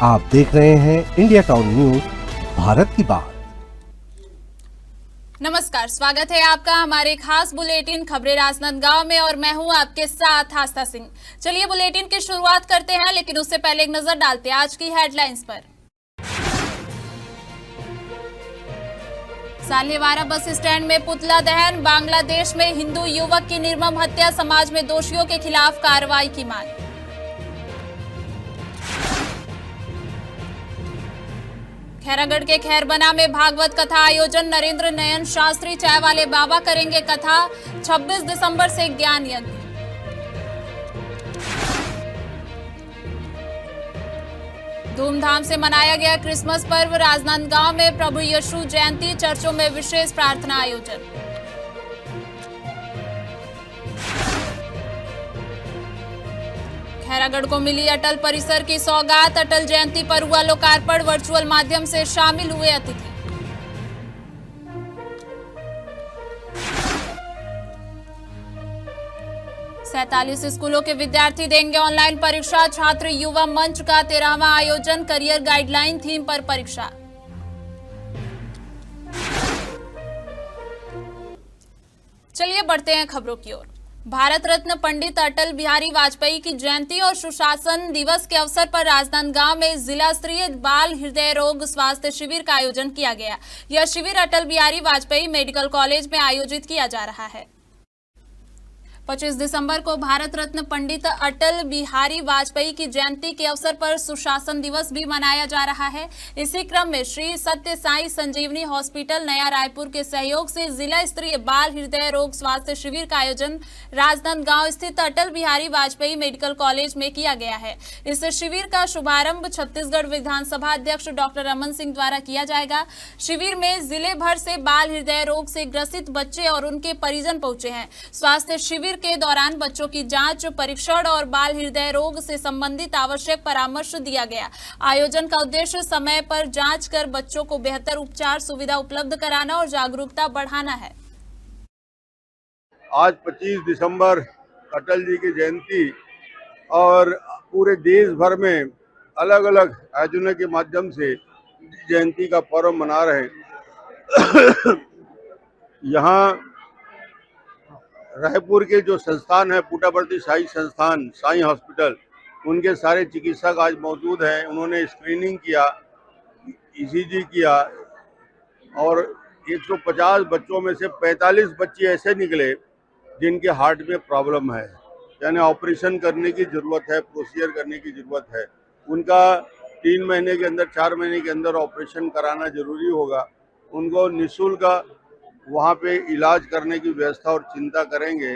आप देख रहे हैं इंडिया टाउन न्यूज, भारत की बात। नमस्कार, स्वागत है आपका हमारे खास बुलेटिन खबरें राजनांदगांव में और मैं हूं आपके साथ आस्था सिंह। चलिए बुलेटिन की शुरुआत करते हैं, लेकिन उससे पहले एक नजर डालते हैं आज की हेडलाइंस पर। साल्हेवारा बस स्टैंड में पुतला दहन, बांग्लादेश में हिंदू युवक की निर्मम हत्या, समाज में दोषियों के खिलाफ कार्रवाई की मांग। खैरागढ़ के खैरबना में भागवत कथा आयोजन, नरेंद्र नयन शास्त्री चाय वाले बाबा करेंगे कथा, 26 दिसंबर से ज्ञान यज्ञ। धूमधाम से मनाया गया क्रिसमस पर्व, राजनांदगांव में प्रभु यीशु जयंती, चर्चों में विशेष प्रार्थना आयोजन। खैरागढ़ को मिली अटल परिसर की सौगात, अटल जयंती पर हुआ लोकार्पण, वर्चुअल माध्यम से शामिल हुए अतिथि। सैंतालीस स्कूलों के विद्यार्थी देंगे ऑनलाइन परीक्षा, छात्र युवा मंच का 13वां आयोजन, करियर गाइडलाइन थीम पर परीक्षा। चलिए बढ़ते हैं खबरों की ओर। भारत रत्न पंडित अटल बिहारी वाजपेयी की जयंती और सुशासन दिवस के अवसर पर राजनांदगांव में जिला स्तरीय बाल हृदय रोग स्वास्थ्य शिविर का आयोजन किया गया। यह शिविर अटल बिहारी वाजपेयी मेडिकल कॉलेज में आयोजित किया जा रहा है। 25 दिसंबर को भारत रत्न पंडित अटल बिहारी वाजपेयी की जयंती के अवसर पर सुशासन दिवस भी मनाया जा रहा है। इसी क्रम में श्री सत्य साई संजीवनी हॉस्पिटल नया रायपुर के सहयोग से जिला स्तरीय बाल हृदय रोग स्वास्थ्य शिविर का आयोजन राजनांदगांव स्थित अटल बिहारी वाजपेयी मेडिकल कॉलेज में किया गया है। इस शिविर का शुभारंभ छत्तीसगढ़ विधानसभा अध्यक्ष डॉक्टर रमन सिंह द्वारा किया जाएगा। शिविर में जिले भर से बाल हृदय रोग से ग्रसित बच्चे और उनके परिजन पहुंचे हैं। स्वास्थ्य शिविर के दौरान बच्चों की जांच, परीक्षण और बाल हृदय रोग से संबंधित आवश्यक परामर्श दिया गया। आयोजन का उद्देश्य समय पर जांच कर बच्चों को बेहतर उपचार सुविधा उपलब्ध कराना और जागरूकता बढ़ाना है। आज 25 दिसंबर अटल जी की जयंती और पूरे देश भर में अलग अलग आयोजनों के माध्यम से जयंती का पर्व मना रहे हैं। यहाँ रायपुर के जो संस्थान है पुट्टापर्ती साई संस्थान साई हॉस्पिटल, उनके सारे चिकित्सक आज मौजूद हैं। उन्होंने स्क्रीनिंग किया, ईसीजी किया और 150 बच्चों में से 45 बच्चे ऐसे निकले जिनके हार्ट में प्रॉब्लम है, यानी ऑपरेशन करने की ज़रूरत है, प्रोसीजर करने की ज़रूरत है। उनका 3 महीने के अंदर 4 महीने के अंदर ऑपरेशन कराना जरूरी होगा। उनको निःशुल्क वहाँ पे इलाज करने की व्यवस्था और चिंता करेंगे।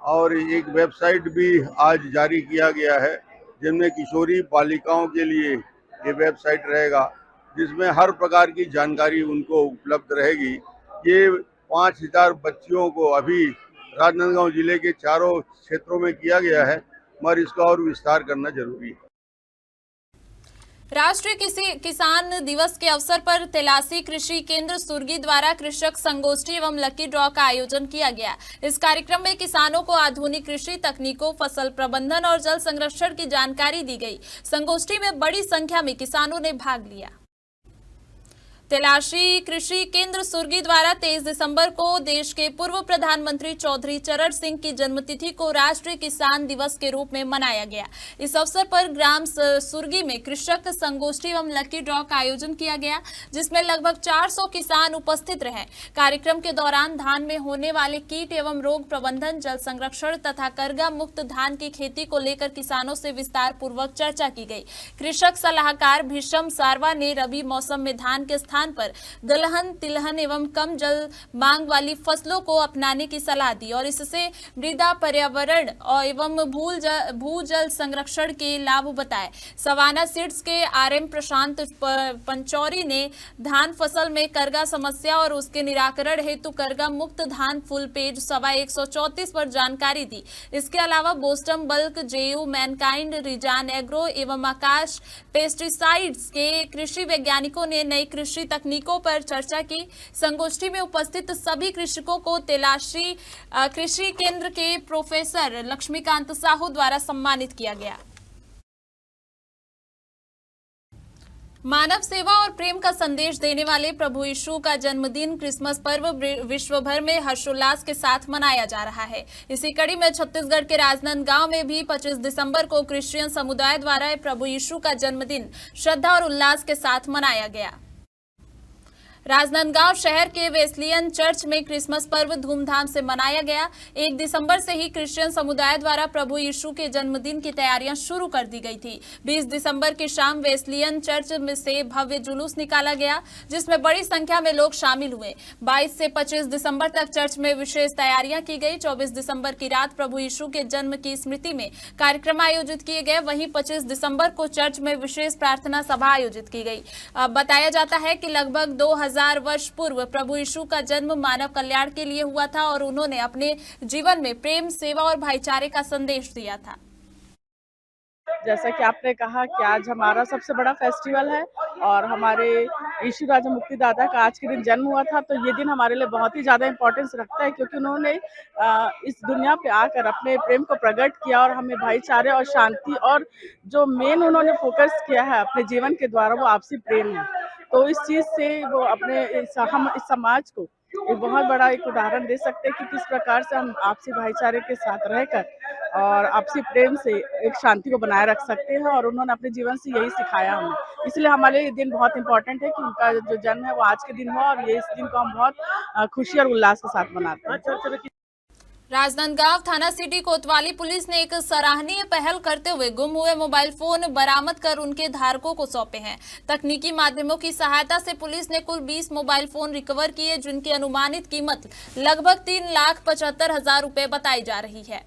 और एक वेबसाइट भी आज जारी किया गया है जिनमें किशोरी बालिकाओं के लिए ये वेबसाइट रहेगा, जिसमें हर प्रकार की जानकारी उनको उपलब्ध रहेगी। ये 5000 बच्चियों को अभी राजनांदगांव जिले के चारों क्षेत्रों में किया गया है, मगर इसका और विस्तार करना जरूरी है। राष्ट्रीय किसान दिवस के अवसर पर तेलासी कृषि केंद्र सुर्गी द्वारा कृषक संगोष्ठी एवं लकी ड्रॉ का आयोजन किया गया। इस कार्यक्रम में किसानों को आधुनिक कृषि तकनीकों, फसल प्रबंधन और जल संरक्षण की जानकारी दी गई। संगोष्ठी में बड़ी संख्या में किसानों ने भाग लिया। तेलासी कृषि केंद्र सुर्गी द्वारा 23 दिसंबर को देश के पूर्व प्रधानमंत्री चौधरी चरण सिंह की जन्मतिथि को राष्ट्रीय किसान दिवस के रूप में मनाया गया। इस अवसर पर ग्राम सुर्गी में कृषक संगोष्ठी एवं लकी ड्रॉ का आयोजन किया गया, जिसमें लगभग 400 किसान उपस्थित रहे। कार्यक्रम के दौरान धान में होने वाले कीट एवं रोग प्रबंधन, जल संरक्षण तथा करगा मुक्त धान की खेती को लेकर किसानों से विस्तार पूर्वक चर्चा की गई। कृषक सलाहकार भीषम सारवा ने रबी मौसम में धान के स्थान पर दलहन, तिलहन एवं कम जल मांग वाली फसलों को अपनाने की सलाह दी और इससे मृदा, पर्यावरण एवं भूजल संरक्षण के लाभ बताए। सवाना सीड्स के आरएम प्रशांत पंचौरी ने धान फसल में करगा समस्या और उसके निराकरण हेतु करगा मुक्त धान फुल पेज सवा 134 पर जानकारी दी। इसके अलावा बोस्टम बल्क, जेयू, मैनकाइंड, रिजान एग्रो एवं आकाश पेस्टिसाइड्स के कृषि वैज्ञानिकों ने नई कृषि तकनीकों पर चर्चा की। संगोष्ठी में उपस्थित सभी कृषकों को तेलासी कृषि केंद्र के प्रोफेसर लक्ष्मीकांत साहू द्वारा सम्मानित किया गया। मानव सेवा और प्रेम का संदेश देने वाले प्रभु यीशु का जन्मदिन क्रिसमस पर्व विश्व भर में हर्षोल्लास के साथ मनाया जा रहा है। इसी कड़ी में छत्तीसगढ़ के राजनांदगांव में भी 25 दिसंबर को क्रिश्चियन समुदाय द्वारा प्रभु यीशु का जन्मदिन श्रद्धा और उल्लास के साथ मनाया गया। राजनांदगांव शहर के वेस्लियन चर्च में क्रिसमस पर्व धूमधाम से मनाया गया। 1 दिसंबर से ही क्रिश्चियन समुदाय द्वारा प्रभु यीशु के जन्मदिन की तैयारियां शुरू कर दी गई थी। 20 दिसंबर की शाम वेस्लियन चर्च में से भव्य जुलूस निकाला गया, जिसमें बड़ी संख्या में लोग शामिल हुए। 22 से 25 दिसंबर तक चर्च में विशेष तैयारियां की गई। 24 दिसंबर की रात प्रभु यीशु के जन्म की स्मृति में कार्यक्रम आयोजित किए गए। वहीं 25 दिसंबर को चर्च में विशेष प्रार्थना सभा आयोजित की गई। बताया जाता है कि लगभग 2000 वर्ष पूर्व प्रभु यीशु का जन्म मानव कल्याण के लिए हुआ था और उन्होंने अपने जीवन में प्रेम, सेवा और भाईचारे का संदेश दिया था। जैसा कि आपने कहा कि आज हमारा सबसे बड़ा फेस्टिवल है और हमारे यीशु राजा मुक्तिदाता का आज के दिन जन्म हुआ था, तो ये दिन हमारे लिए बहुत ही ज़्यादा इम्पोर्टेंस रखता है, क्योंकि उन्होंने इस दुनिया पे आकर अपने प्रेम को प्रकट किया और हमें भाईचारे और शांति, और जो मेन उन्होंने फोकस किया है अपने जीवन के द्वारा वो आपसी प्रेम है। तो इस चीज़ से वो अपने हम इस समाज को एक बहुत बड़ा एक उदाहरण दे सकते हैं कि किस प्रकार से हम आपसी भाईचारे के साथ रहकर और आपसी प्रेम से एक शांति को बनाए रख सकते हैं, और उन्होंने अपने जीवन से यही सिखाया हमें। इसलिए हमारे लिए ये दिन बहुत इंपॉर्टेंट है कि उनका जो जन्म है वो आज के दिन हुआ, और ये इस दिन को हम बहुत खुशी और उल्लास के साथ मनाते हैं। राजनांदगांव थाना सिटी कोतवाली पुलिस ने एक सराहनीय पहल करते हुए गुम हुए मोबाइल फोन बरामद कर उनके धारकों को सौंपे हैं। तकनीकी माध्यमों की सहायता से पुलिस ने कुल 20 मोबाइल फोन रिकवर किए, जिनकी अनुमानित कीमत लगभग 3,75,000 रुपए बताई जा रही है।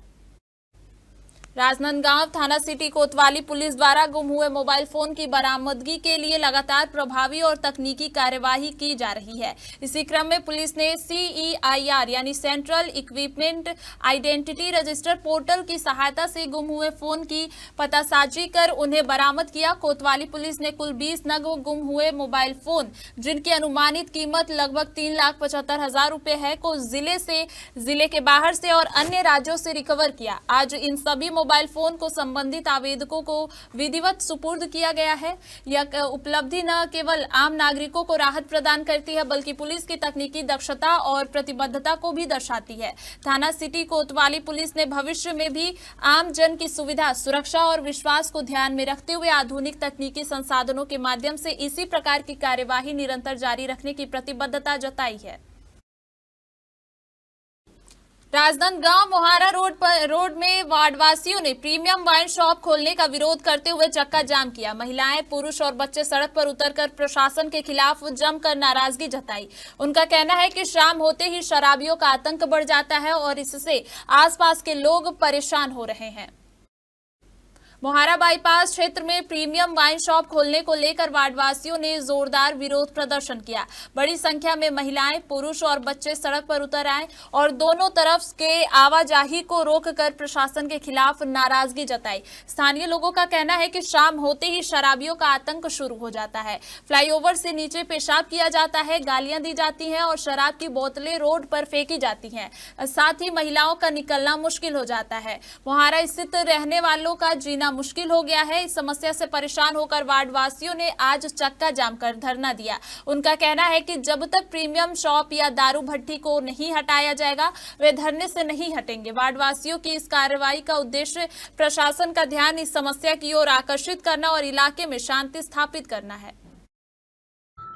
राजनांदगांव थाना सिटी कोतवाली पुलिस द्वारा गुम हुए मोबाइल फोन की बरामदगी के लिए लगातार प्रभावी और तकनीकी कार्यवाही की जा रही है। इसी क्रम में पुलिस ने CEIR यानी central equipment identity register portal की सहायता से गुम हुए फोन की पतासाजी कर उन्हें बरामद किया। कोतवाली पुलिस ने कुल 20 नग गुम हुए मोबाइल फोन, जिनकी अनुमानित कीमत लगभग 3,75,000 रुपए है, को जिले के बाहर से और अन्य राज्यों से रिकवर किया। आज इन सभी मोबाइल फोन को संबंधित आवेदकों को विधिवत सुपुर्द किया गया है। यह उपलब्धि न केवल आम नागरिकों को राहत प्रदान करती है, बल्कि पुलिस की तकनीकी दक्षता और प्रतिबद्धता को भी दर्शाती है। थाना सिटी कोतवाली पुलिस ने भविष्य में भी आम जन की सुविधा, सुरक्षा और विश्वास को ध्यान में रखते हुए आधुनिक तकनीकी संसाधनों के माध्यम से इसी प्रकार की कार्यवाही निरंतर जारी रखने की प्रतिबद्धता जताई है। राजनांदगांव मोहारा रोड में वार्डवासियों ने प्रीमियम वाइन शॉप खोलने का विरोध करते हुए चक्का जाम किया। महिलाएं, पुरुष और बच्चे सड़क पर उतरकर प्रशासन के खिलाफ जमकर नाराजगी जताई। उनका कहना है कि शाम होते ही शराबियों का आतंक बढ़ जाता है और इससे आसपास के लोग परेशान हो रहे हैं। मोहारा बाईपास क्षेत्र में प्रीमियम वाइन शॉप खोलने को लेकर वार्डवासियों ने जोरदार विरोध प्रदर्शन किया। बड़ी संख्या में महिलाएं, पुरुष और बच्चे सड़क पर उतर आए और दोनों तरफ के आवाजाही को रोककर प्रशासन के खिलाफ नाराजगी जताई। स्थानीय लोगों का कहना है कि शाम होते ही शराबियों का आतंक शुरू हो जाता है। फ्लाईओवर से नीचे पेशाब किया जाता है, गालियां दी जाती हैं और शराब की बोतलें रोड पर फेंकी जाती हैं। साथ ही महिलाओं का निकलना मुश्किल हो जाता है। मोहारा स्थित रहने वालों का जीना मुश्किल हो गया है। इस समस्या से परेशान होकर वार्डवासियों ने आज चक्का जाम कर धरना दिया। उनका कहना है कि जब तक प्रीमियम शॉप या दारू भट्टी को नहीं हटाया जाएगा, वे धरने से नहीं हटेंगे। वार्डवासियों की इस कार्रवाई का उद्देश्य प्रशासन का ध्यान इस समस्या की ओर आकर्षित करना और इलाके में शांति स्थापित करना है।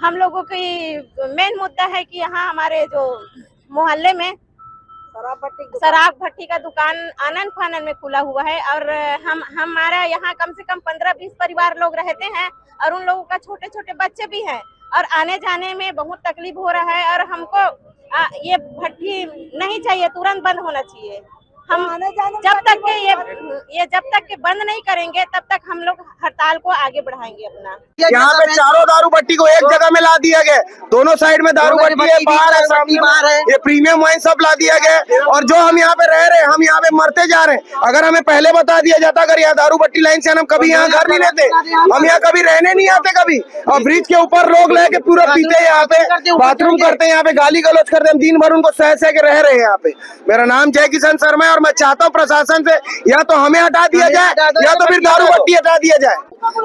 हम लोगों की मेन मुद्दा है कि यहाँ हमारे जो मोहल्ले में शराब भट्टी का दुकान आनन फानन में खुला हुआ है, और हमारा यहाँ कम से कम 15-20 परिवार लोग रहते हैं, और उन लोगों का छोटे छोटे बच्चे भी हैं, और आने जाने में बहुत तकलीफ हो रहा है। और हमको ये भट्टी नहीं चाहिए, तुरंत बंद होना चाहिए। हम जब तक के ये जब तक के बंद नहीं करेंगे, तब तक हम लोग हड़ताल को आगे बढ़ाएंगे अपना। यहाँ पे चारों दारू भट्टी को एक जगह में ला दिया गया, दोनों साइड में दारू भट्टी है, बाहर है, सामने है, ये प्रीमियम वाइन सब ला दिया गया। और जो हम यहाँ पे रह रहे हैं, हम यहाँ पे मरते जा रहे हैं। अगर हमें पहले बता दिया जाता, अगर यहाँ दारू भट्टी लाइन से हम कभी यहाँ घर नहीं लेते, हम यहाँ कभी रहने नहीं आते कभी। और ब्रिज के ऊपर लोग लेके पूरा पीते, यहाँ पे बाथरूम करते हैं, यहाँ पे गाली गलौज करते हैं, हम दिन भर उनको सह के रह रहे हैं यहाँ पे। मेरा नाम जय किशन शर्मा है और और मैं चाहता हूँ प्रशासन से या तो हमें हटा दिया जाए या तो फिर दारू भट्टी हटा दिया जाए।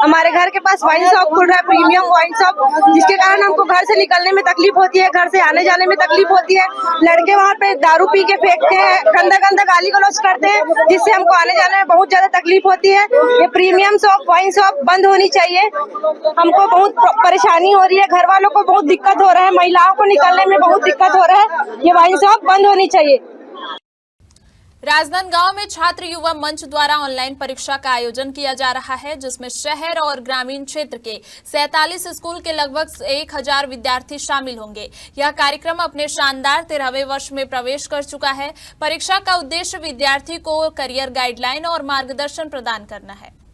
हमारे घर के पास वाइन शॉप खुल रहा है, प्रीमियम वाइन शॉप, जिसके कारण हमको घर से निकलने में तकलीफ होती है, घर से आने जाने में तकलीफ होती है। लड़के वहाँ पे दारू पी के फेंकते हैं, गंदा गंदा गाली गलौज करते हैं, जिससे हमको आने जाने में बहुत ज्यादा तकलीफ होती है। ये प्रीमियम शॉप वाइन शॉप बंद होनी चाहिए। हमको बहुत परेशानी हो रही है, घर वालों को बहुत दिक्कत हो रहा है, महिलाओं को निकलने में बहुत दिक्कत हो रहा है। ये वाइन शॉप बंद होनी चाहिए। राजनांदगांव में छात्र युवा मंच द्वारा ऑनलाइन परीक्षा का आयोजन किया जा रहा है, जिसमें शहर और ग्रामीण क्षेत्र के 47 स्कूल के लगभग 1000 विद्यार्थी शामिल होंगे। यह कार्यक्रम अपने शानदार 13वें वर्ष में प्रवेश कर चुका है। परीक्षा का उद्देश्य विद्यार्थी को करियर गाइडलाइन और मार्गदर्शन प्रदान करना है।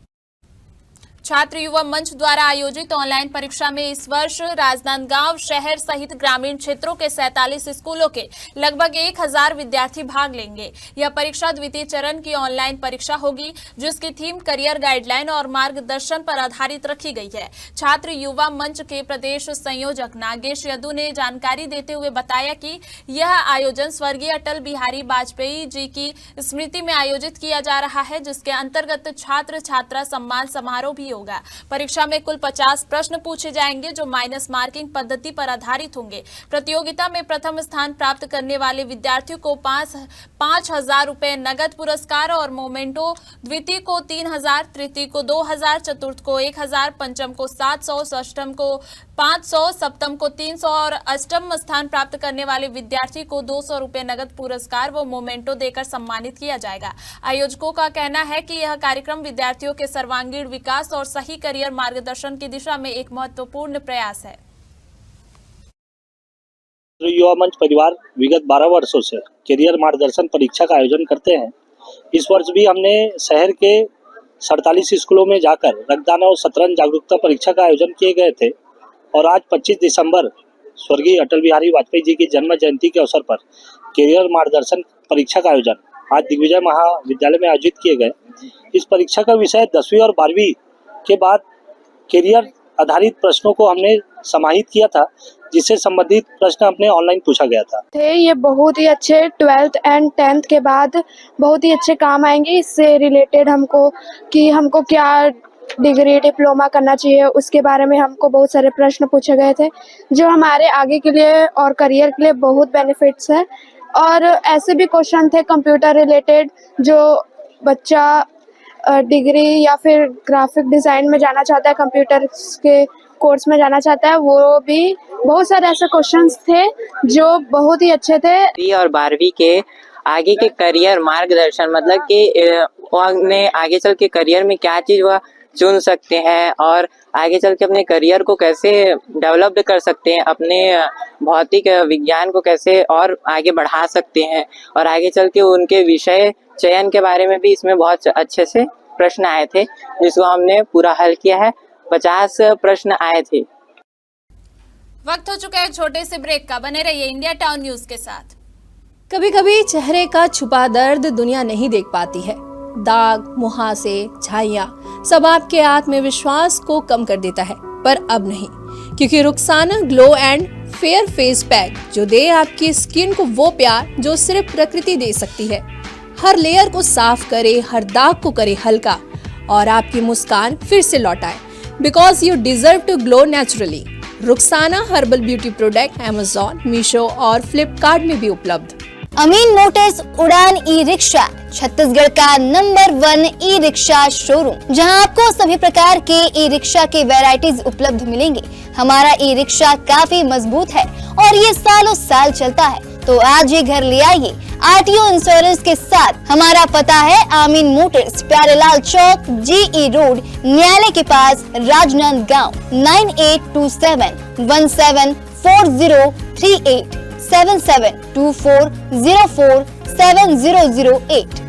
छात्र युवा मंच द्वारा आयोजित ऑनलाइन परीक्षा में इस वर्ष राजनांदगांव शहर सहित ग्रामीण क्षेत्रों के 47 स्कूलों के लगभग 1000 विद्यार्थी भाग लेंगे। यह परीक्षा द्वितीय चरण की ऑनलाइन परीक्षा होगी, जिसकी थीम करियर गाइडलाइन और मार्गदर्शन पर आधारित रखी गई है। छात्र युवा मंच के प्रदेश संयोजक नागेश यदु ने जानकारी देते हुए बताया कि यह आयोजन स्वर्गीय अटल बिहारी वाजपेयी जी की स्मृति में आयोजित किया जा रहा है, जिसके अंतर्गत छात्र छात्रा सम्मान समारोह भी होगा। परीक्षा में कुल 50 प्रश्न पूछे जाएंगे, जो माइनस मार्किंग पद्धति पर आधारित होंगे। प्रतियोगिता में प्रथम स्थान प्राप्त करने वाले विद्यार्थियों को 5,000 रुपए नगद पुरस्कार और मोमेंटो, द्वितीय को 3,000, तृतीय को 2,000, चतुर्थ को 1,000, पंचम को 700, षष्ठम को 500, सप्तम को 300 और अष्टम स्थान प्राप्त करने वाले विद्यार्थी को 200 रुपए नगद पुरस्कार व मोमेंटो देकर सम्मानित किया जाएगा। आयोजकों का कहना है कि यह कार्यक्रम विद्यार्थियों के सर्वांगीण विकास और सही करियर मार्गदर्शन की दिशा में एक महत्वपूर्ण प्रयास है। युवा मंच परिवार विगत 12 वर्षों से करियर मार्गदर्शन परीक्षा का आयोजन करते हैं। इस वर्ष भी हमने शहर के 47 स्कूलों में जाकर रक्तदान और शतरंज जागरूकता परीक्षा का आयोजन किए गए थे और आज 25 दिसंबर स्वर्गीय अटल बिहारी वाजपेयी जी की जन्म जयंती के अवसर पर करियर मार्गदर्शन परीक्षा का आयोजन आज दिग्विजय महाविद्यालय में आयोजित किए गए। इस परीक्षा का विषय 10वीं और 12वीं के बाद करियर आधारित प्रश्नों को हमने समाहित किया था, जिससे संबंधित प्रश्न अपने ऑनलाइन पूछा गया था। ये बहुत ही अच्छे 12th एंड 10th के बाद बहुत ही अच्छे काम आएंगे। इससे रिलेटेड हमको क्या डिग्री डिप्लोमा करना चाहिए, उसके बारे में हमको बहुत सारे प्रश्न पूछे गए थे, जो हमारे आगे के लिए और करियर के लिए बहुत बेनिफिट्स है। और ऐसे भी क्वेश्चन थे कंप्यूटर रिलेटेड, जो बच्चा डिग्री या फिर ग्राफिक डिज़ाइन में जाना चाहता है, कंप्यूटर के कोर्स में जाना चाहता है, वो भी बहुत सारे ऐसे क्वेश्चंस थे जो बहुत ही अच्छे थे। और 12वीं के आगे के करियर मार्गदर्शन, मतलब कि वो आगे चल के करियर में क्या चीज़ वह चुन सकते हैं और आगे चल के अपने करियर को कैसे डेवलप कर सकते हैं, अपने भौतिक विज्ञान को कैसे और आगे बढ़ा सकते हैं, और आगे चल के उनके विषय चयन के बारे में भी इसमें बहुत अच्छे से प्रश्न आए थे, जिसको हमने पूरा हल किया है। 50 प्रश्न आए थे। वक्त हो चुका है छोटे से ब्रेक का, बने रहिए इंडिया टाउन न्यूज के साथ। कभी कभी चेहरे का छुपा दर्द दुनिया नहीं देख पाती है। दाग, मुहासे, झाइयां सब आपके आत्मविश्वास को कम कर देता है, पर अब नहीं, क्योंकि Rukhsana glow and fair face pack जो दे आपकी स्किन को वो प्यार जो सिर्फ प्रकृति दे सकती है। हर लेयर को साफ करे, हर दाग को करे हल्का और आपकी मुस्कान फिर से लौटाए, because you deserve to glow naturally. Rukhsana herbal beauty product Amazon, Meesho और फ्लिपकार्ट में भी उपलब्ध। अमीन मोटर्स उड़ान ई रिक्शा छत्तीसगढ़ का नंबर 1 ई रिक्शा शोरूम, जहां आपको सभी प्रकार के ई रिक्शा के वैरायटीज उपलब्ध मिलेंगे। हमारा ई रिक्शा काफी मजबूत है और ये सालों साल चलता है, तो आज ही घर ले आइए आरटीओ इंश्योरेंस के साथ। हमारा पता है अमीन मोटर्स, प्यारेलाल चौक, जीई रोड, न्यायालय के पास, राजनांदगांव। 9827174038 7724047008।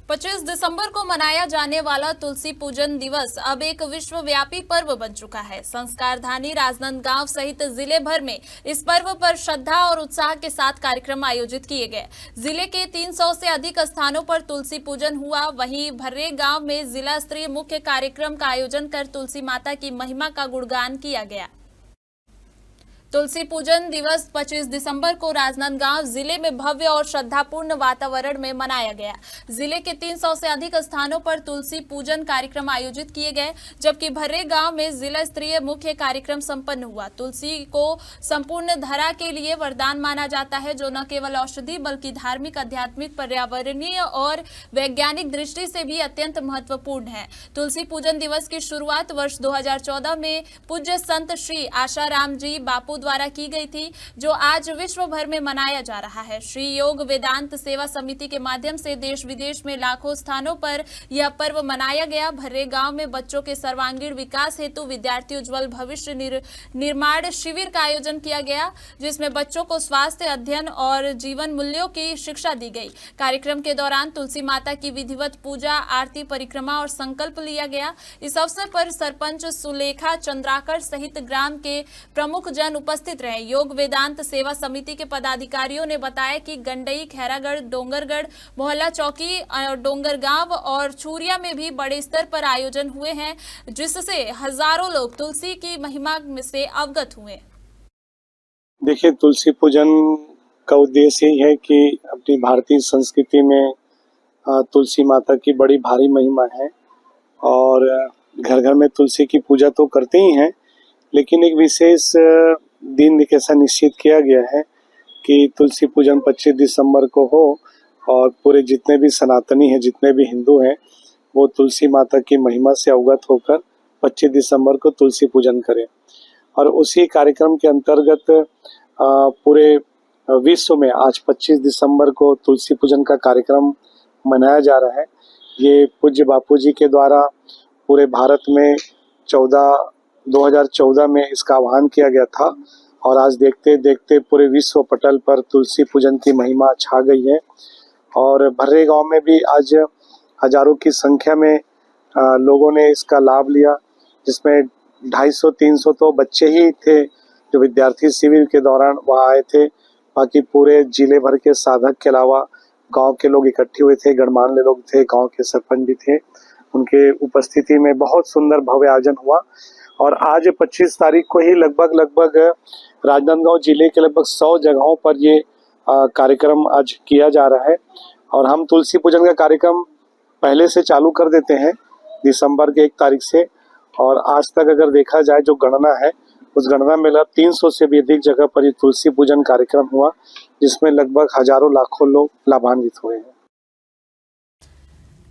25 दिसंबर को मनाया जाने वाला तुलसी पूजन दिवस अब एक विश्वव्यापी पर्व बन चुका है। संस्कारधानी राजनांदगांव सहित जिले भर में इस पर्व पर श्रद्धा और उत्साह के साथ कार्यक्रम आयोजित किए गए। जिले के 300 से अधिक स्थानों पर तुलसी पूजन हुआ। वहीं भर्रे गांव में जिला स्तरीय मुख्य कार्यक्रम का आयोजन कर तुलसी माता की महिमा का गुणगान किया गया। तुलसी पूजन दिवस 25 दिसंबर को राजनांदगांव जिले में भव्य और श्रद्धापूर्ण वातावरण में मनाया गया। जिले के 300 से अधिक स्थानों पर तुलसी पूजन कार्यक्रम आयोजित किए गए, जबकि भर्रे गांव में जिला स्तरीय मुख्य कार्यक्रम संपन्न हुआ। तुलसी को संपूर्ण धरा के लिए वरदान माना जाता है, जो न केवल औषधि बल्कि धार्मिक, आध्यात्मिक, पर्यावरणीय और वैज्ञानिक दृष्टि से भी अत्यंत महत्वपूर्ण है। तुलसी पूजन दिवस की शुरुआत वर्ष 2014 में पूज्य संत श्री आशाराम जी बापू द्वारा की गई थी, जो आज विश्व भर में मनाया जा रहा है। श्री योग वेदांत सेवा समिति के माध्यम से देश विदेश में लाखों स्थानों पर यह पर्व मनाया गया। भर्रे गांव में बच्चों के सर्वांगीण विकास हेतु विद्यार्थी उज्जवल भविष्य निर्माण शिविर का आयोजन किया गया, जिसमें बच्चों को स्वास्थ्य, अध्ययन और जीवन मूल्यों की शिक्षा दी गई। कार्यक्रम के दौरान तुलसी माता की विधिवत पूजा, आरती, परिक्रमा और संकल्प लिया गया। इस अवसर पर सरपंच सुलेखा चंद्राकर सहित ग्राम के प्रमुख जन उपस्थित रहे। योग वेदांत सेवा समिति के पदाधिकारियों ने बताया कि गंडई, खैरागढ़, डोंगरगढ़, मोहल्ला चौकी, डोंगर गांव और छुरिया में भी बड़े स्तर पर आयोजन हुए हैं, जिससे हजारों लोग तुलसी की महिमा से अवगत हुए। देखिए, तुलसी पूजन का उद्देश्य यही है कि अपनी भारतीय संस्कृति में तुलसी माता की बड़ी भारी महिमा है और घर घर में तुलसी की पूजा तो करते ही हैं, लेकिन एक विशेष दिन ऐसा निश्चित किया गया है कि तुलसी पूजन 25 दिसंबर को हो और पूरे जितने भी सनातनी हैं, जितने भी हिंदू हैं, वो तुलसी माता की महिमा से अवगत होकर 25 दिसंबर को तुलसी पूजन करें। और उसी कार्यक्रम के अंतर्गत पूरे विश्व में आज 25 दिसंबर को तुलसी पूजन का कार्यक्रम मनाया जा रहा है। ये पूज्य बापू जी के द्वारा पूरे भारत में 2014 में इसका आह्वान किया गया था और आज देखते देखते पूरे विश्व पटल पर तुलसी पूजन की महिमा छा गई है। और भर्रे गांव में भी आज हजारों की संख्या में लोगों ने इसका लाभ लिया, जिसमें 250-300 तो बच्चे ही थे जो विद्यार्थी शिविर के दौरान वहाँ आए थे। बाकी पूरे जिले भर के साधक के अलावा गांव के लोग इकट्ठे हुए थे, गणमान्य लोग थे, गांव के सरपंच भी थे। उनके उपस्थिति में बहुत सुंदर भव्य आयोजन हुआ और आज 25 तारीख को ही लगभग राजनांदगांव जिले के लगभग 100 जगहों पर ये कार्यक्रम आज किया जा रहा है। और हम तुलसी पूजन का कार्यक्रम पहले से चालू कर देते हैं दिसंबर के 1 तारीख से, और आज तक अगर देखा जाए जो गणना है, उस गणना में 300 से भी अधिक जगह पर ये तुलसी पूजन कार्यक्रम हुआ, जिसमें लगभग हजारों लाखों लोग लाभान्वित हुए हैं।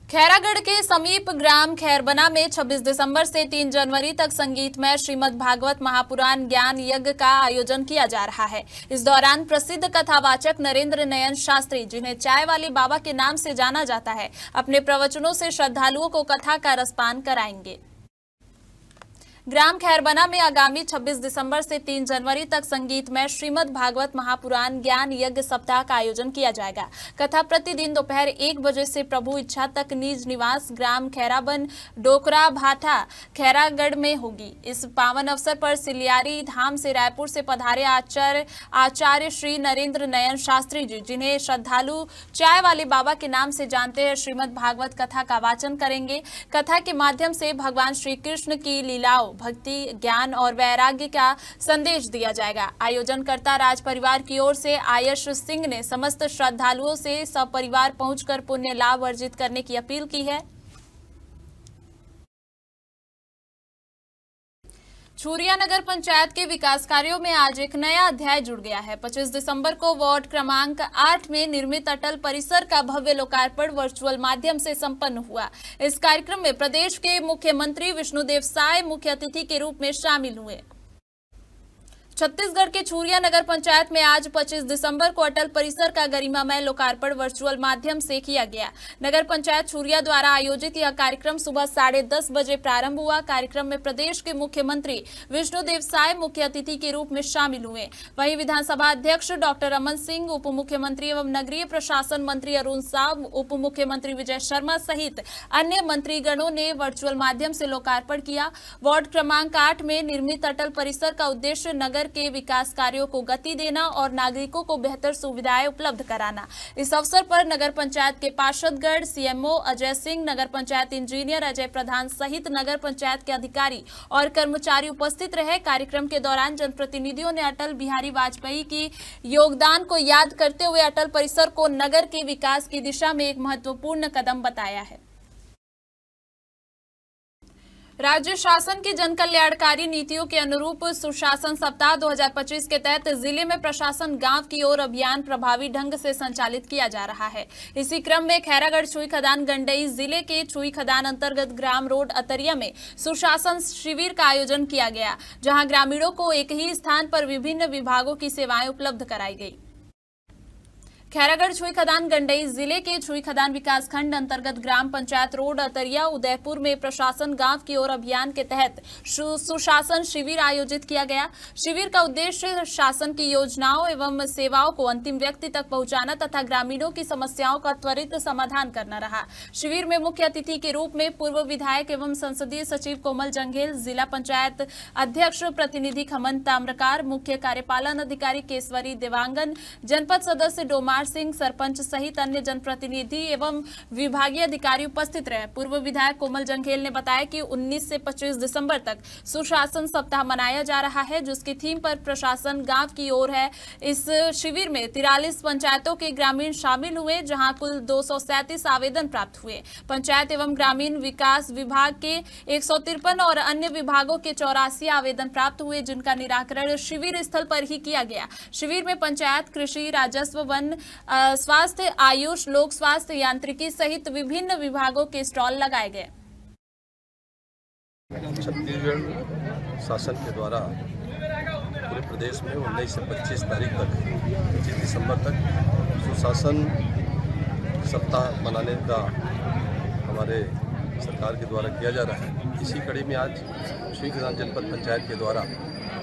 खैरागढ़ के समीप ग्राम खैरबना में 26 दिसंबर से 3 जनवरी तक संगीतमय श्रीमद् भागवत महापुराण ज्ञान यज्ञ का आयोजन किया जा रहा है। इस दौरान प्रसिद्ध कथावाचक नरेंद्र नयन शास्त्री, जिन्हें चाय वाले बाबा के नाम से जाना जाता है, अपने प्रवचनों से श्रद्धालुओं को कथा का रसपान कराएंगे। ग्राम खैरबना में आगामी 26 दिसंबर से 3 जनवरी तक संगीतमय श्रीमद् भागवत महापुराण ज्ञान यज्ञ सप्ताह का आयोजन किया जाएगा। कथा प्रतिदिन दोपहर 1 बजे से प्रभु इच्छा तक निज निवास ग्राम खैराबन, डोकरा भाटा, खैरागढ़ में होगी। इस पावन अवसर पर सिलियारी धाम से रायपुर से पधारे आचार्य श्री नरेंद्र नयन शास्त्री जी, जिन्हें श्रद्धालु चाय वाले बाबा के नाम से जानते हैं, श्रीमद् भागवत कथा का वाचन करेंगे। कथा के माध्यम से भगवान श्री कृष्ण की लीलाओं, भक्ति, ज्ञान और वैराग्य का संदेश दिया जाएगा। आयोजनकर्ता राज परिवार की ओर से आयश सिंह ने समस्त श्रद्धालुओं से सपरिवार पहुंचकर पुण्य लाभ अर्जित करने की अपील की है। छुरिया नगर पंचायत के विकास कार्यों में आज एक नया अध्याय जुड़ गया है। 25 दिसंबर को वार्ड क्रमांक 8 में निर्मित अटल परिसर का भव्य लोकार्पण वर्चुअल माध्यम से संपन्न हुआ। इस कार्यक्रम में प्रदेश के मुख्यमंत्री विष्णुदेव साय मुख्य अतिथि के रूप में शामिल हुए। छत्तीसगढ़ के छुरिया नगर पंचायत में आज 25 दिसंबर को अटल परिसर का गरिमामय लोकार्पण वर्चुअल माध्यम से किया गया। नगर पंचायत छुरिया द्वारा आयोजित यह कार्यक्रम सुबह 10:30 बजे प्रारंभ हुआ। कार्यक्रम में प्रदेश के मुख्यमंत्री विष्णुदेव साय मुख्य अतिथि के रूप में शामिल हुए। वहीं विधानसभा अध्यक्ष डॉक्टर रमन सिंह, उप मुख्यमंत्री एवं नगरीय प्रशासन मंत्री अरुण साव, उप मुख्यमंत्री विजय शर्मा सहित अन्य मंत्रीगणों ने वर्चुअल माध्यम से लोकार्पण किया। वार्ड क्रमांक 8 में निर्मित अटल परिसर का उद्देश्य नगर नगर के विकास कार्यों को गति देना और नागरिकों को बेहतर सुविधाएं उपलब्ध कराना। इस अवसर पर नगर पंचायत के पार्षदगण, सीएमओ अजय सिंह, नगर पंचायत इंजीनियर अजय प्रधान सहित नगर पंचायत के अधिकारी और कर्मचारी उपस्थित रहे। कार्यक्रम के दौरान जनप्रतिनिधियों ने अटल बिहारी वाजपेयी की योगदान को याद करते हुए अटल परिसर को नगर के विकास की दिशा में एक महत्वपूर्ण कदम बताया है। राज्य शासन की जन कल्याणकारी नीतियों के अनुरूप सुशासन सप्ताह 2025 के तहत जिले में प्रशासन गांव की ओर अभियान प्रभावी ढंग से संचालित किया जा रहा है। इसी क्रम में खैरागढ़ छुई खदान गंडई जिले के छुई खदान अंतर्गत ग्राम रोड अतरिया में सुशासन शिविर का आयोजन किया गया, जहां ग्रामीणों को एक ही स्थान पर विभिन्न विभागों की सेवाएं उपलब्ध कराई गई। खैरागढ़ छुई खदान गंडई जिले के छुई खदान विकासखंड अंतर्गत ग्राम पंचायत रोड अतरिया उदयपुर में प्रशासन गांव की ओर अभियान के तहत सुशासन शिविर आयोजित किया गया। शिविर का उद्देश्य शासन की योजनाओं एवं सेवाओं को अंतिम व्यक्ति तक पहुंचाना तथा ग्रामीणों की समस्याओं का त्वरित समाधान करना रहा। शिविर में मुख्य अतिथि के रूप में पूर्व विधायक एवं संसदीय सचिव कोमल जंघेल, जिला पंचायत अध्यक्ष प्रतिनिधि खमन ताम्रकार, मुख्य कार्यपालन अधिकारी केसवरी देवांगन, जनपद सदस्य डोमार सिंह, सरपंच सहित अन्य जनप्रतिनिधि एवं विभागीय अधिकारी उपस्थित रहे। पूर्व विधायक कोमल जंघेल ने बताया कि 19 से 25 दिसंबर तक सुशासन सप्ताह मनाया जा रहा है, जिसकी थीम पर प्रशासन गांव की ओर है। इस शिविर में 43 पंचायतों के ग्रामीण शामिल हुए, जहां कुल 237 आवेदन प्राप्त हुए। पंचायत एवं ग्रामीण विकास विभाग के 153 और अन्य विभागों के 84 आवेदन प्राप्त हुए, जिनका निराकरण शिविर स्थल पर ही किया गया। शिविर में पंचायत, कृषि, राजस्व, वन, स्वास्थ्य, आयुष, लोक स्वास्थ्य, यांत्रिकी सहित विभिन्न विभागों के स्टॉल लगाए गए। छत्तीसगढ़ शासन के द्वारा पूरे प्रदेश में 19 से 25 तारीख तक 25 दिसंबर तक सुशासन सप्ताह मनाने का हमारे सरकार के द्वारा किया जा रहा है। इसी कड़ी में आज छुई खदान जनपद पंचायत के द्वारा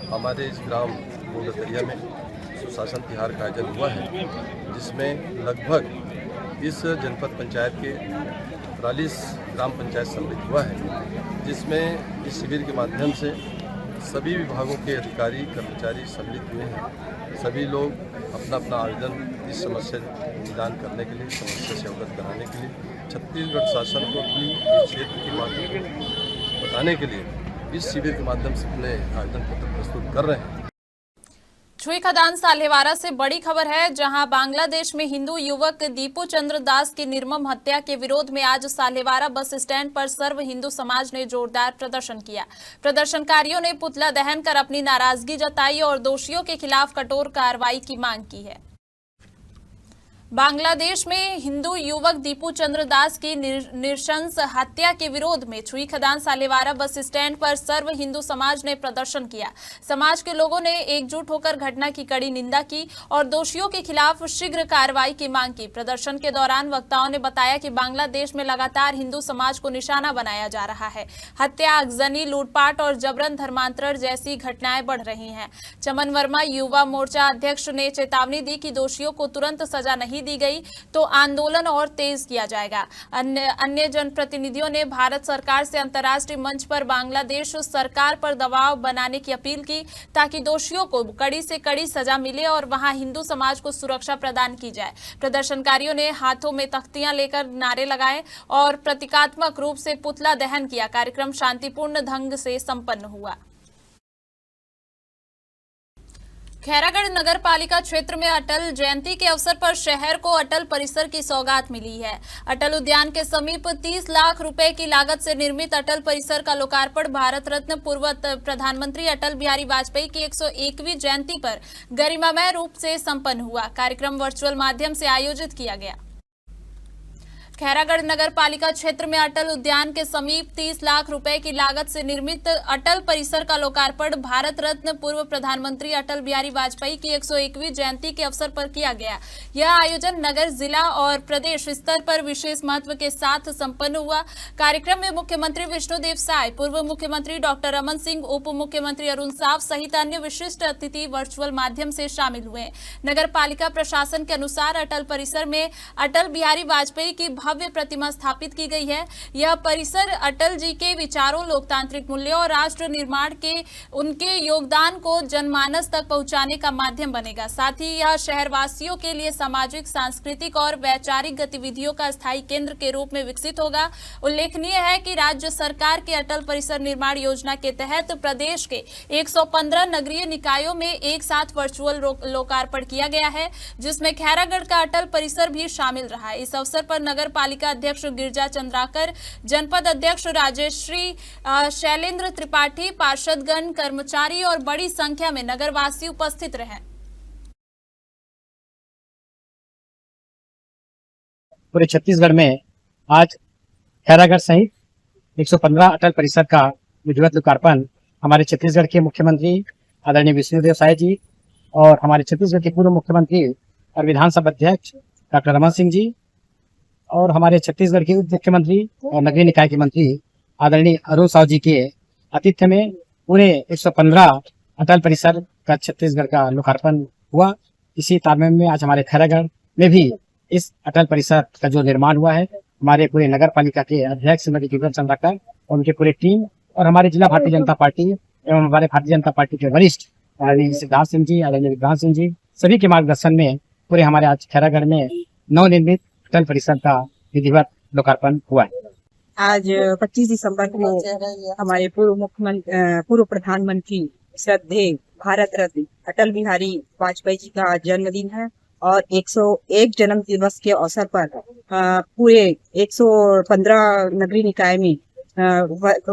हमारे इस ग्राम रोड अतरिया में सुशासन तिहार का आयोजन हुआ है, जिसमें लगभग इस जनपद पंचायत के 43 ग्राम पंचायत सम्मिलित हुआ है, जिसमें इस शिविर के माध्यम से सभी विभागों के अधिकारी कर्मचारी सम्मिलित हुए हैं। सभी लोग अपना अपना आवेदन इस समस्या निदान करने के लिए, समस्या से अवगत कराने के लिए, छत्तीसगढ़ शासन को अपनी क्षेत्र की बातों को बताने के लिए इस शिविर के माध्यम से अपने आवेदन पत्र प्रस्तुत कर रहे हैं। छुई खदान साल्हेवारा से बड़ी खबर है, जहां बांग्लादेश में हिंदू युवक दीपू चंद्र दास की निर्मम हत्या के विरोध में आज साल्हेवारा बस स्टैंड पर सर्व हिंदू समाज ने जोरदार प्रदर्शन किया। प्रदर्शनकारियों ने पुतला दहन कर अपनी नाराजगी जताई और दोषियों के खिलाफ कठोर कार्रवाई की मांग की है। बांग्लादेश में हिंदू युवक दीपू चंद्र दास की नृशंस हत्या के विरोध में छुई खदान साल्हेवारा बस स्टैंड पर सर्व हिंदू समाज ने प्रदर्शन किया। समाज के लोगों ने एकजुट होकर घटना की कड़ी निंदा की और दोषियों के खिलाफ शीघ्र कार्रवाई की मांग की। प्रदर्शन के दौरान वक्ताओं ने बताया कि बांग्लादेश में लगातार हिंदू समाज को निशाना बनाया जा रहा है। हत्या, आगजनी, लूटपाट और जबरन धर्मांतरण जैसी घटनाएं बढ़ रही हैं। चमन वर्मा, युवा मोर्चा अध्यक्ष, ने चेतावनी दी कि दोषियों को तुरंत सजा नहीं दी गई तो आंदोलन और तेज किया जाएगा। अन्य जनप्रतिनिधियों ने भारत सरकार से अंतर्राष्ट्रीय मंच पर बांग्लादेश सरकार पर दबाव बनाने की अपील की, ताकि दोषियों को कड़ी से कड़ी सजा मिले और वहां हिंदू समाज को सुरक्षा प्रदान की जाए। प्रदर्शनकारियों ने हाथों में तख्तियां लेकर नारे लगाए और प्रतीकात्मक रूप से पुतला दहन किया। कार्यक्रम शांतिपूर्ण ढंग से संपन्न हुआ। खैरागढ़ नगर पालिका क्षेत्र में अटल जयंती के अवसर पर शहर को अटल परिसर की सौगात मिली है। अटल उद्यान के समीप 30 लाख रुपए की लागत से निर्मित अटल परिसर का लोकार्पण भारत रत्न पूर्व प्रधानमंत्री अटल बिहारी वाजपेयी की 101वीं जयंती पर गरिमामय रूप से संपन्न हुआ। कार्यक्रम वर्चुअल माध्यम से आयोजित किया गया। खैरागढ़ नगर पालिका क्षेत्र में अटल उद्यान के समीप 30 लाख रुपए की लागत से निर्मित अटल परिसर का लोकार्पण भारत रत्न पूर्व प्रधानमंत्री अटल बिहारी वाजपेयी की 101वीं जयंती के अवसर पर किया गया। यह आयोजन नगर, जिला और प्रदेश स्तर पर विशेष महत्व के साथ संपन्न हुआ। कार्यक्रम में मुख्यमंत्री विष्णुदेव साय, पूर्व मुख्यमंत्री डॉक्टर रमन सिंह, उप मुख्यमंत्री अरुण साव सहित अन्य विशिष्ट अतिथि वर्चुअल माध्यम से शामिल हुए। नगर पालिका प्रशासन के अनुसार अटल परिसर में अटल बिहारी वाजपेयी की भव्य प्रतिमा स्थापित की गई है। यह परिसर अटल जी के विचारों, लोकतांत्रिक मूल्यों और राष्ट्र निर्माण के उनके योगदान को जनमानस तक पहुंचाने का माध्यम बनेगा। साथ ही यह शहरवासियों के लिए सामाजिक, सांस्कृतिक और वैचारिक गतिविधियों का स्थायी केंद्र के रूप में विकसित होगा। उल्लेखनीय है कि राज्य सरकार के अटल परिसर निर्माण योजना के तहत प्रदेश के 115 नगरीय निकायों में एक साथ वर्चुअल लोकार्पण किया गया है, जिसमें खैरागढ़ का अटल परिसर भी शामिल रहा है। इस अवसर पर नगर पालिका अध्यक्ष गिरिजा चंद्राकर, जनपद अध्यक्ष राजेश्री, शैलेंद्र त्रिपाठी, पार्षदगण, कर्मचारी और बड़ी संख्या में नगरवासी उपस्थित रहे। पूरे छत्तीसगढ़ में आज खैरागढ़ सहित 115 अटल परिसर का विधिवत लोकार्पण हमारे छत्तीसगढ़ के मुख्यमंत्री आदरणीय विष्णुदेव साय जी और हमारे छत्तीसगढ़ के पूर्व मुख्यमंत्री और विधानसभा अध्यक्ष डॉक्टर रमन सिंह जी और हमारे छत्तीसगढ़ के उप मुख्यमंत्री और नगरीय निकाय के मंत्री आदरणीय अरुण साव जी के आतिथ्य में पूरे 115 अटल परिसर का छत्तीसगढ़ का लोकार्पण हुआ। इसी तालमेल में आज हमारे खैरागढ़ में भी इस अटल परिसर का जो निर्माण हुआ है, हमारे पूरे नगर पालिका के अध्यक्ष श्रीमती गिरिजा चंद्राकर और उनके पूरे टीम और हमारे जिला भारतीय जनता पार्टी एवं हमारे भारतीय जनता पार्टी के वरिष्ठ आदरणीय सिद्धार्थ सिंह जी, आदरणीय विक्रांत सिंह जी, सभी के मार्गदर्शन में पूरे हमारे आज खैरागढ़ में नवनिर्मित अटल परिसर का विधिवत लोकार्पण हुआ है। आज 25 दिसंबर को हमारे पूर्व प्रधानमंत्री श्रद्धेय भारत रत्न अटल बिहारी वाजपेयी जी का जन्मदिन है और 101 जन्म दिवस के अवसर पर पूरे 115 नगरीय निकाय में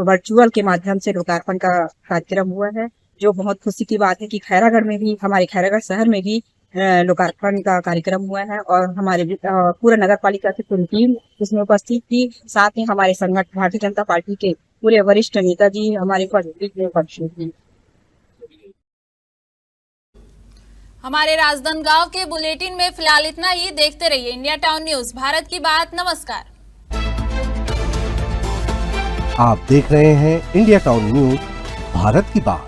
वर्चुअल के माध्यम से लोकार्पण का कार्यक्रम हुआ है, जो बहुत खुशी की बात है कि खैरागढ़ में भी, हमारे खैरागढ़ शहर में भी लोकार्पण का कार्यक्रम हुआ है और हमारे पूरा नगर पालिका की पूरी टीम उसमें उपस्थित थी। साथ ही हमारे संगठन भारतीय जनता पार्टी के पूरे वरिष्ठ नेता जी हमारे उपस्थित थे। हमारे राजनांदगांव के बुलेटिन में फिलहाल इतना ही। देखते रहिए इंडिया टाउन न्यूज, भारत की बात। नमस्कार। आप देख रहे हैं इंडिया टाउन न्यूज, भारत की बात।